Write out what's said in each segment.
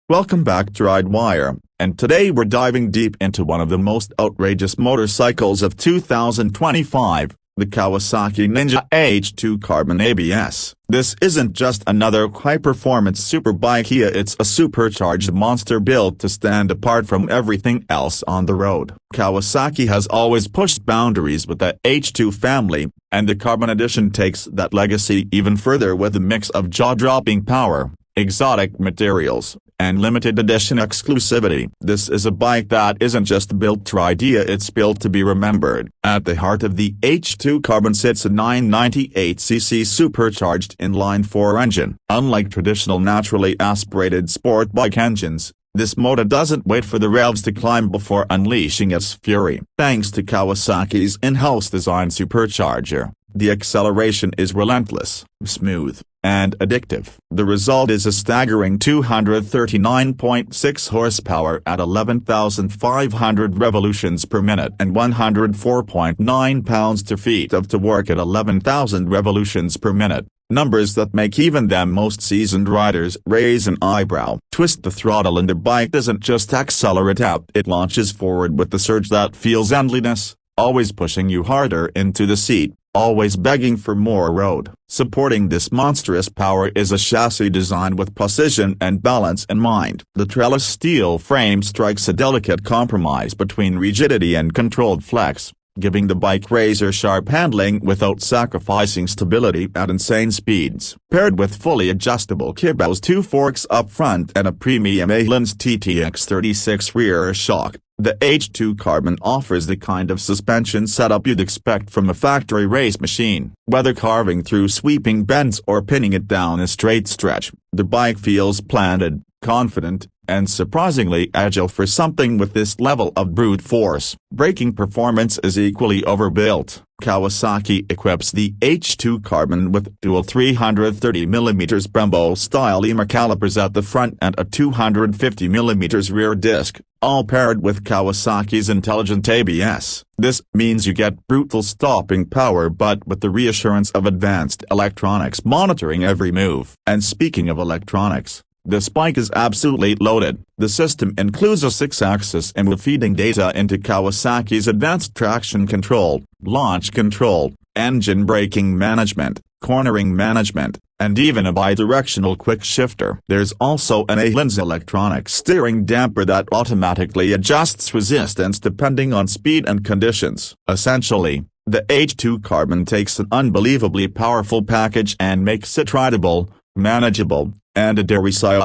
Welcome back to RideWire, and today we're diving deep into one of the most outrageous motorcycles of 2025, the Kawasaki Ninja H2 Carbon ABS. This isn't just another high-performance superbike here, it's a supercharged monster built to stand apart from everything else on the road. Kawasaki has always pushed boundaries with the H2 family, and the Carbon Edition takes that legacy even further with a mix of jaw-dropping power, exotic materials, and limited edition exclusivity. This is a bike that isn't just built to ride, it's built to be remembered. At the heart of the H2 Carbon sits a 998cc supercharged inline-four engine. Unlike traditional naturally aspirated sport bike engines, this motor doesn't wait for the revs to climb before unleashing its fury. Thanks to Kawasaki's in-house designed supercharger, the acceleration is relentless, smooth, and addictive. The result is a staggering 239.6 horsepower at 11,500 revolutions per minute and 104.9 pounds-feet of torque at 11,000 revolutions per minute, numbers that make even the most seasoned riders raise an eyebrow. Twist the throttle and the bike doesn't just accelerate out, it launches forward with the surge that feels endless, always pushing you harder into the seat, always begging for more road. Supporting this monstrous power is a chassis designed with precision and balance in mind. The trellis steel frame strikes a delicate compromise between rigidity and controlled flex, giving the bike razor-sharp handling without sacrificing stability at insane speeds. Paired with fully adjustable kibos, 2 forks up front and a premium Öhlins TTX36 rear shock, the H2 Carbon offers the kind of suspension setup you'd expect from a factory race machine. Whether carving through sweeping bends or pinning it down a straight stretch, the bike feels planted, confident, and surprisingly agile for something with this level of brute force. Braking performance is equally overbuilt. Kawasaki equips the H2 Carbon with dual 330mm Brembo-style EMA calipers at the front and a 250mm rear disc, all paired with Kawasaki's intelligent ABS. This means you get brutal stopping power but with the reassurance of advanced electronics monitoring every move. And speaking of electronics, this bike is absolutely loaded. The system includes a 6-axis IMU feeding data into Kawasaki's advanced traction control, launch control, engine braking management, cornering management, and even a bidirectional quick shifter. There's also an Öhlins electronic steering damper that automatically adjusts resistance depending on speed and conditions. Essentially, the H2 Carbon takes an unbelievably powerful package and makes it rideable, manageable, and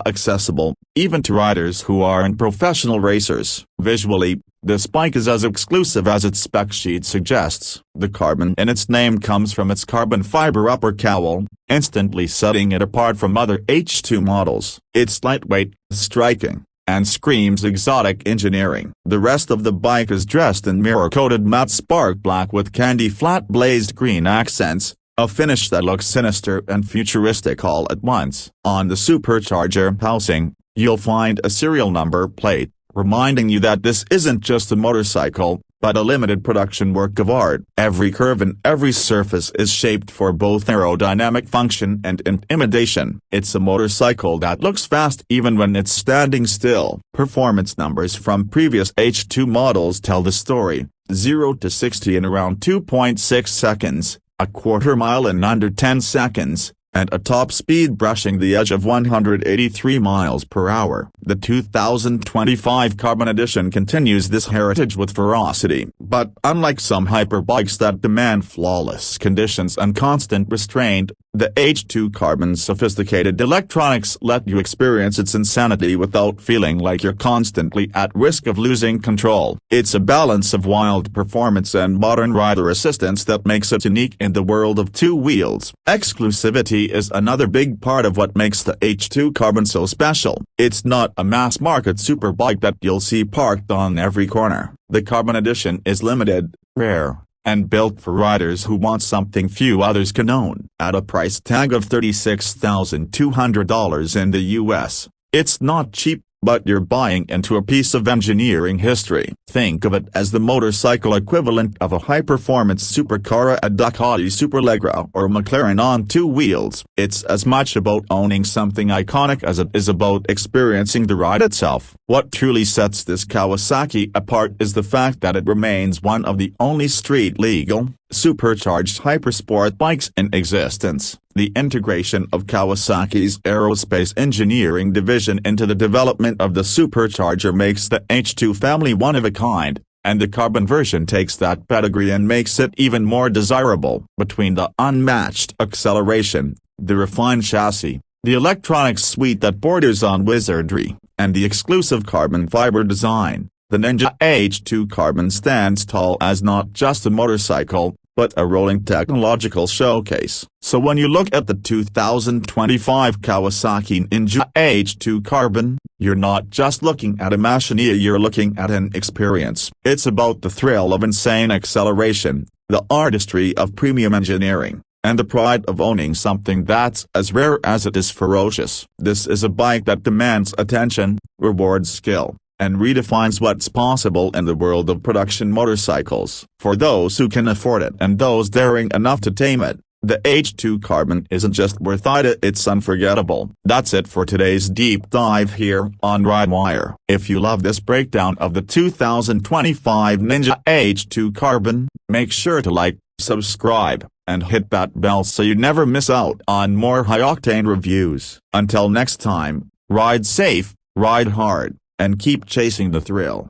accessible, even to riders who aren't professional racers. Visually, this bike is as exclusive as its spec sheet suggests. The Carbon in its name comes from its carbon fiber upper cowl, instantly setting it apart from other H2 models. It's lightweight, striking, and screams exotic engineering. The rest of the bike is dressed in mirror-coated matte spark black with candy flat blazed green accents, a finish that looks sinister and futuristic all at once. On the supercharger housing, you'll find a serial number plate, reminding you that this isn't just a motorcycle, but a limited production work of art. Every curve and every surface is shaped for both aerodynamic function and intimidation. It's a motorcycle that looks fast even when it's standing still. Performance numbers from previous H2 models tell the story: 0 to 60 in around 2.6 seconds, a quarter mile in under 10 seconds, and a top speed brushing the edge of 183 miles per hour. The 2025 Carbon Edition continues this heritage with ferocity, but unlike some hyperbikes that demand flawless conditions and constant restraint, the H2 Carbon's sophisticated electronics let you experience its insanity without feeling like you're constantly at risk of losing control. It's a balance of wild performance and modern rider assistance that makes it unique in the world of two wheels. Exclusivity is another big part of what makes the H2 Carbon so special. It's not a mass-market superbike that you'll see parked on every corner. The Carbon Edition is limited, rare, and built for riders who want something few others can own. At a price tag of $36,200 in the US, it's not cheap, but you're buying into a piece of engineering history. Think of it as the motorcycle equivalent of a high-performance supercar, a Ducati Superleggera or McLaren on two wheels. It's as much about owning something iconic as it is about experiencing the ride itself. What truly sets this Kawasaki apart is the fact that it remains one of the only street-legal, supercharged hypersport bikes in existence. The integration of Kawasaki's aerospace engineering division into the development of the supercharger makes the H2 family one of a kind, and the carbon version takes that pedigree and makes it even more desirable. Between the unmatched acceleration, the refined chassis, the electronics suite that borders on wizardry, and the exclusive carbon fiber design, the Ninja H2 Carbon stands tall as not just a motorcycle, but a rolling technological showcase. So when you look at the 2025 Kawasaki Ninja H2 Carbon, you're not just looking at a machine, you're looking at an experience. It's about the thrill of insane acceleration, the artistry of premium engineering, and the pride of owning something that's as rare as it is ferocious. This is a bike that demands attention, rewards skill, and redefines what's possible in the world of production motorcycles. For those who can afford it and those daring enough to tame it, the H2 Carbon isn't just worth it, it's unforgettable. That's it for today's deep dive here on RideWire. If you love this breakdown of the 2025 Ninja H2 Carbon, make sure to like, subscribe, and hit that bell so you never miss out on more high-octane reviews. Until next time, ride safe, ride hard, and keep chasing the thrill.